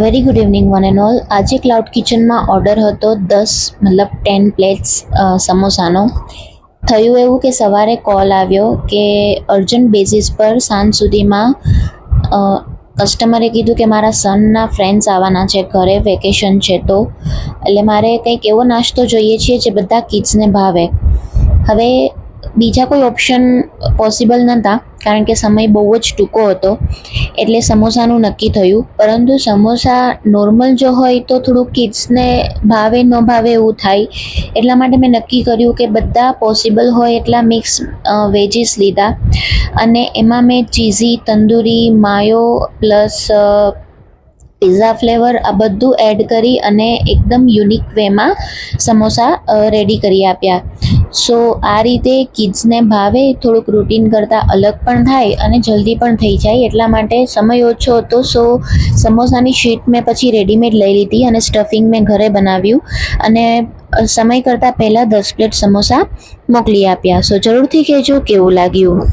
Very good evening one and all. આજે cloud કિચનમાં order હતો 10 પ્લેટ્સ સમોસાનો. થયું એવું કે સવારે કોલ આવ્યો કે અર્જન્ટ બેઝિસ પર સાંજ સુધીમાં કસ્ટમરે કીધું કે મારા સનના ફ્રેન્ડ્સ આવવાના છે ઘરે, વેકેશન છે, તો એટલે મારે કંઈક એવો નાસ્તો જોઈએ છે જે બધા કિડ્સને ભાવે. હવે બીજા કોઈ ઓપ્શન પોસિબલ નહોતા કારણ કે સમય બહુ જ ટૂંકો હતો, એટલે સમોસાનું નક્કી થયું. પરંતુ સમોસા નોર્મલ જો હોય તો થોડું કિડ્સને ભાવે ન ભાવે એવું થાય, એટલા માટે મેં નક્કી કર્યું કે બધા પોસિબલ હોય એટલા મિક્સ વેજીસ લીધા અને એમાં મેં cheesy, tandoori, mayo plus pizza flavour આ બધું એડ કરી અને એકદમ યુનિક વેમાં સમોસા રેડી કરી આપ્યા. સો આ રીતે કિડ્સને ભાવે, થોડુંક રૂટીન કરતાં અલગ પણ થાય અને જલ્દી પણ થઈ જાય, એટલા માટે સમય ઓછો હતો. સો સમોસાની શીટ મેં પછી રેડીમેડ લઈ લીધી અને સ્ટફિંગ મેં ઘરે બનાવ્યું અને સમય કરતાં પહેલાં 10 પ્લેટ સમોસા મોકલી આપ્યા. સો જરૂરથી કહેજો કેવું લાગ્યું.